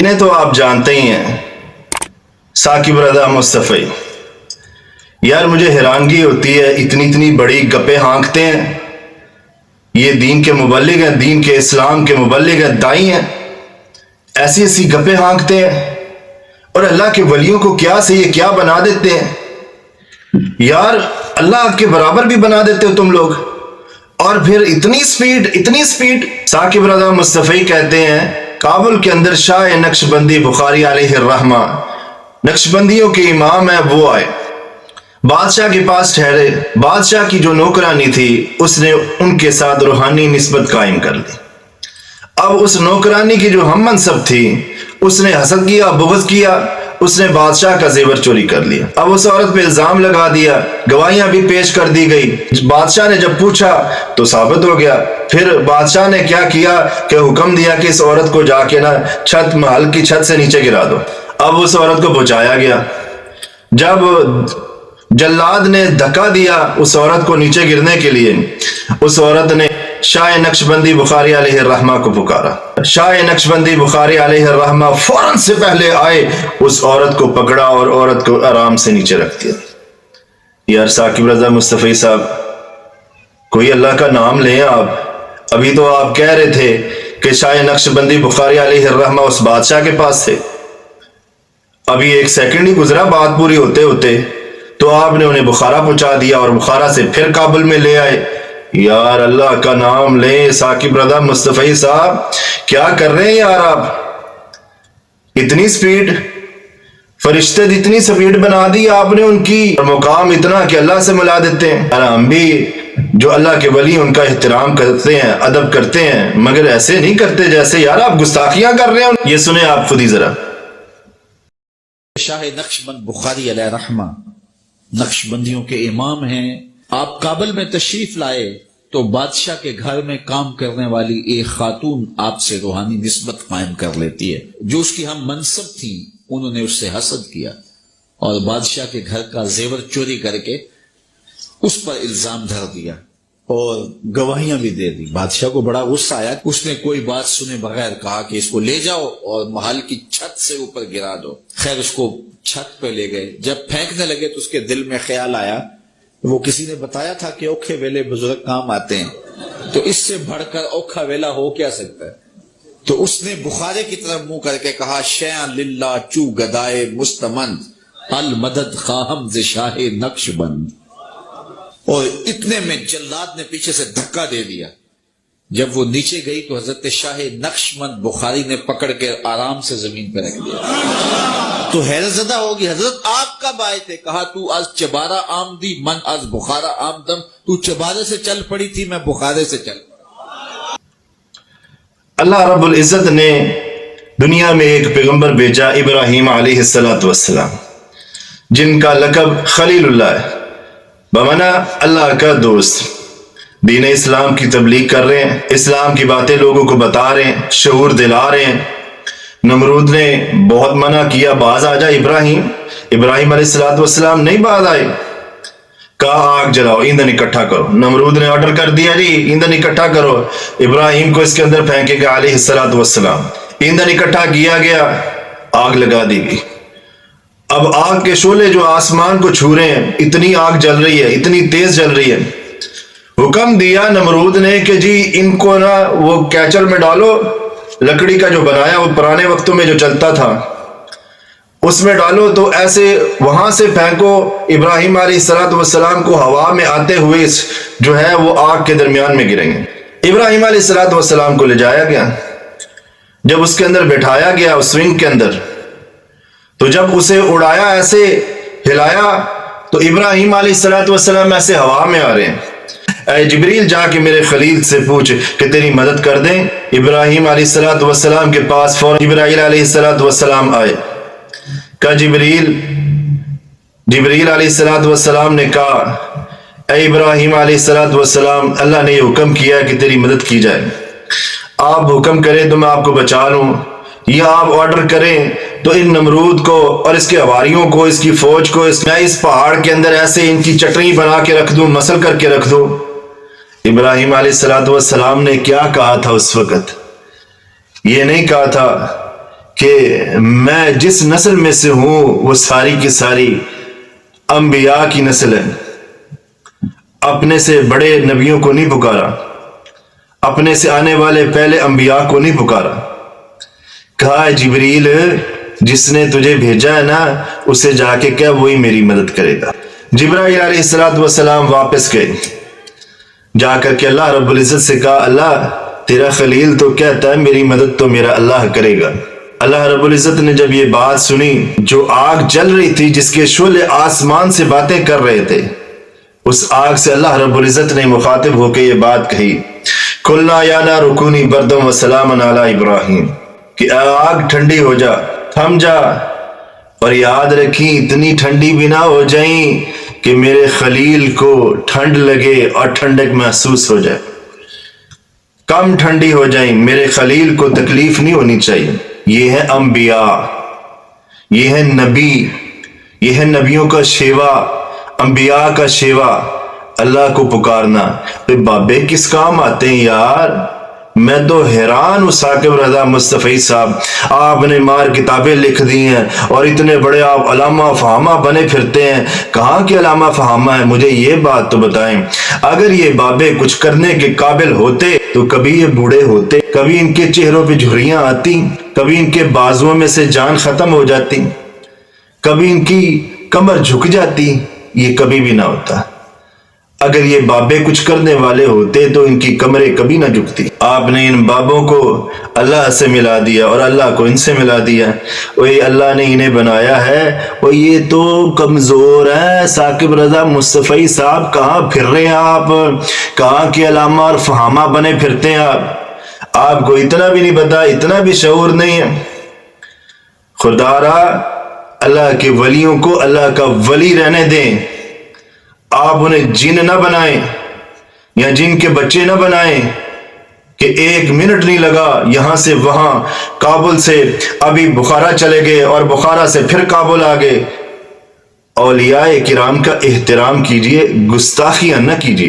انہیں تو آپ جانتے ہی ہیں، ثاقب رضا مصطفی۔ یار مجھے حیرانگی ہوتی ہے، اتنی بڑی گپیں ہانکتے ہیں، یہ دین کے مبلغ ہیں، دین کے اسلام کے مبلغ ہیں، دائی ہیں، ایسی گپیں ہانکتے ہیں اور اللہ کے ولیوں کو کیا سے یہ کیا بنا دیتے ہیں۔ یار اللہ کے برابر بھی بنا دیتے ہو تم لوگ، اور پھر اتنی سپیڈ۔ ثاقب رضا مصطفی کہتے ہیں کابل کے اندر شاہ نقشبندی بخاری علیہ الرحمہ، نقشبندیوں کے امام ہیں، وہ آئے، بادشاہ کے پاس ٹھہرے، بادشاہ کی جو نوکرانی تھی اس نے ان کے ساتھ روحانی نسبت قائم کر لی۔ اب اس نوکرانی کی جو ہم منصب تھی اس نے حسد کیا، بغض کیا، اس نے بادشاہ کا زیور چوری کر لیا۔ اب اس عورت پہ الزام لگا دیا، گواہیاں بھی پیش کر دی گئی، بادشاہ نے جب پوچھا تو ثابت ہو گیا۔ پھر بادشاہ نے کیا کیا کہ حکم دیا کہ اس عورت کو جا کے چھت محل کی چھت سے نیچے گرا دو۔ اب اس عورت کو پہنچایا گیا، جب جلاد نے دھکا دیا اس عورت کو نیچے گرنے کے لیے، اس عورت نے شاہ نقشبندی بخاری علیہ الرحمہ کو پکارا۔ شاہ نقشبندی بخاری علیہ الرحمہ فوراً سے پہلے آئے، اس عورت کو پکڑا اور عورت کو آرام سے نیچے رکھ دیا۔ یار ثاقب رضا مصطفی صاحب، کوئی اللہ کا نام لیں آپ۔ ابھی تو آپ کہہ رہے تھے کہ شاہ نقشبندی بخاری علیہ الرحمہ اس بادشاہ کے پاس تھے، ابھی 1 سیکنڈ ہی گزرا بات پوری ہوتے ہوتے تو آپ نے انہیں بخارا پہنچا دیا اور بخارا سے پھر کابل میں لے آئے۔ یار اللہ کا نام لیں ثاقب رضا مصطفی صاحب، کیا کر رہے ہیں یار آپ؟ اتنی سپیڈ، فرشتے اتنی سپیڈ بنا دی آپ نے ان کی، اور مقام اتنا کہ اللہ سے ملا دیتے ہیں۔ یار ہم بھی جو اللہ کے ولی ان کا احترام کرتے ہیں، ادب کرتے ہیں، مگر ایسے نہیں کرتے جیسے یار آپ گستاخیاں کر رہے ہیں۔ یہ سنیں آپ خود ہی ذرا۔ شاہ نقشبند بخاری علیہ الرحمہ نقشبندیوں کے امام ہیں، آپ کابل میں تشریف لائے تو بادشاہ کے گھر میں کام کرنے والی ایک خاتون آپ سے روحانی نسبت قائم کر لیتی ہے۔ جو اس کی ہم منصب تھی انہوں نے اس سے حسد کیا اور بادشاہ کے گھر کا زیور چوری کر کے اس پر الزام دھر دیا اور گواہیاں بھی دے دی۔ بادشاہ کو بڑا غصہ آیا، اس نے کوئی بات سنے بغیر کہا کہ اس کو لے جاؤ اور محل کی چھت سے اوپر گرا دو۔ خیر اس کو چھت پہ لے گئے، جب پھینکنے لگے تو اس کے دل میں خیال آیا، وہ کسی نے بتایا تھا کہ اوکھے ویلے بزرگ کام آتے ہیں، تو اس سے بڑھ کر اوکھا ویلا ہو کیا سکتا ہے؟ تو اس نے بخارے کی طرف منہ کر کے کہا، شیئا للہ چو گدائے مستمند المدد خواہم ز شاہ نقش بند۔ اور اتنے میں جلاد نے پیچھے سے دھکا دے دیا، جب وہ نیچے گئی تو حضرت شاہ نقشبند بخاری نے پکڑ کے آرام سے زمین پہ رکھ دیا۔ تو حیرت زدہ ہوگی، حضرت آپ کب آئے تھے؟ کہا تو از چبارہ آمدی من از بخارا آمدم، تو چبارے سے چل پڑی تھی، میں بخارے سے چل پڑا۔ اللہ رب العزت نے دنیا میں ایک پیغمبر بھیجا، ابراہیم علیہ السلام، جن کا لقب خلیل اللہ ہے، بمعنی اللہ کا دوست۔ دین اسلام کی تبلیغ کر رہے ہیں، اسلام کی باتیں لوگوں کو بتا رہے ہیں، شعور دلا رہے ہیں۔ نمرود نے بہت منع کیا، باز آ جا ابراہیم علیہ السلام نہیں باز آئے، کہا آگ جلاؤ، ایندھن اکٹھا کرو۔ نمرود نے آرڈر کر دیا جی ایندھن اکٹھا کرو، ابراہیم کو اس کے اندر پھینکے گا علیہ السلام۔ ایندھن اکٹھا کیا گیا، آگ لگا دی گئی۔ اب آگ کے شعلے جو آسمان کو چھو رہے ہیں، اتنی آگ جل رہی ہے، اتنی تیز جل رہی ہے۔ حکم دیا نمرود نے کہ جی ان کو وہ کیچر میں ڈالو، لکڑی کا جو بنایا وہ پرانے وقتوں میں جو چلتا تھا اس میں ڈالو، تو ایسے وہاں سے پھینکو، ابراہیم علیہ السلام کو ہوا میں آتے ہوئے جو ہے وہ آگ کے درمیان میں گریں گے۔ ابراہیم علیہ السلام کو لے جایا گیا، جب اس کے اندر بٹھایا گیا اس سوئنگ کے اندر، تو جب اسے اڑایا، ایسے ہلایا، تو ابراہیم علیہ السلام ایسے ہوا میں آ رہے ہیں۔ اے جبریل جا کے میرے خلیل سے پوچھ کہ تیری مدد کر دیں۔ ابراہیم علیہ السلام کے پاس فوراً جبرائیل علیہ السلام آئے، کہا جبریل علیہ السلام نے کہا اے ابراہیم علیہ السلام، اللہ نے یہ حکم کیا کہ تیری مدد کی جائے، آپ حکم کریں تو میں آپ کو بچا لوں، یا آپ آرڈر کریں تو ان نمرود کو اور اس کے حواریوں کو، اس کی فوج کو میں اس پہاڑ کے اندر ایسے ان کی چٹنی بنا کے رکھ دوں، مسل کر کے رکھ دوں۔ ابراہیم علیہ السلام نے کیا کہا تھا اس وقت؟ یہ نہیں کہا تھا کہ میں جس نسل میں سے ہوں وہ ساری کی ساری انبیاء کی نسل ہے. اپنے سے بڑے نبیوں کو نہیں پکارا، اپنے سے آنے والے پہلے انبیاء کو نہیں پکارا. کہا جبریل جس نے تجھے بھیجا ہے نا اسے جا کے کہہ وہی میری مدد کرے گا. جبرائیل علیہ السلام واپس گئے، جا کر کے اللہ رب العزت سے کہا اللہ تیرا خلیل تو کہتا ہے میری مدد تو میرا اللہ کرے گا. اللہ رب العزت نے جب یہ بات سنی، جو آگ جل رہی تھی جس کے شعلے آسمان سے باتیں کر رہے تھے، اس آگ سے اللہ رب العزت نے مخاطب ہو کے یہ بات کہی قلنا یا نار کونی بردا وسلاما علی ابراہیم، کہ اے آگ ٹھنڈی ہو جا، تھم جا، اور یاد رکھیں اتنی ٹھنڈی بھی نہ ہو جائیں کہ میرے خلیل کو ٹھنڈ لگے اور ٹھنڈک محسوس ہو جائے. کم ٹھنڈی ہو جائیں، میرے خلیل کو تکلیف نہیں ہونی چاہیے. یہ ہے انبیاء، یہ ہے نبی، یہ ہے نبیوں کا شیوا، انبیاء کا شیوا، اللہ کو پکارنا. تو بابے کس کام آتے ہیں یار؟ میں تو حیران ہوں ثاقب رضا مصطفی صاحب، آپ نے مار کتابیں لکھ دی ہیں اور اتنے بڑے آپ علامہ فہامہ بنے پھرتے ہیں. کہاں کے علامہ فہامہ ہیں؟ مجھے یہ بات تو بتائیں. اگر یہ بابے کچھ کرنے کے قابل ہوتے تو کبھی یہ بوڑھے ہوتے، کبھی ان کے چہروں پہ جھریاں آتی، کبھی ان کے بازوؤں میں سے جان ختم ہو جاتی، کبھی ان کی کمر جھک جاتی. یہ کبھی بھی نہ ہوتا. اگر یہ بابے کچھ کرنے والے ہوتے تو ان کی کمریں کبھی نہ جھکتی. آپ نے ان بابوں کو اللہ سے ملا دیا اور اللہ کو ان سے ملا دیا. وہی اللہ نے انہیں بنایا ہے، وہ یہ تو کمزور ہے. ثاقب رضا مصطفی صاحب کہاں پھر رہے ہیں آپ؟ کہاں کے علامہ اور فہامہ بنے پھرتے ہیں آپ کو اتنا بھی نہیں پتا، اتنا بھی شعور نہیں ہے. خدا را اللہ کے ولیوں کو اللہ کا ولی رہنے دیں. آپ انہیں جن نہ بنائیں یا جن کے بچے نہ بنائیں کہ ایک منٹ نہیں لگا یہاں سے وہاں، کابل سے ابھی بخارا چلے گئے اور بخارا سے پھر کابل آ گئے. اولیاء کرام کا احترام کیجئے، گستاخیاں نہ کیجئے.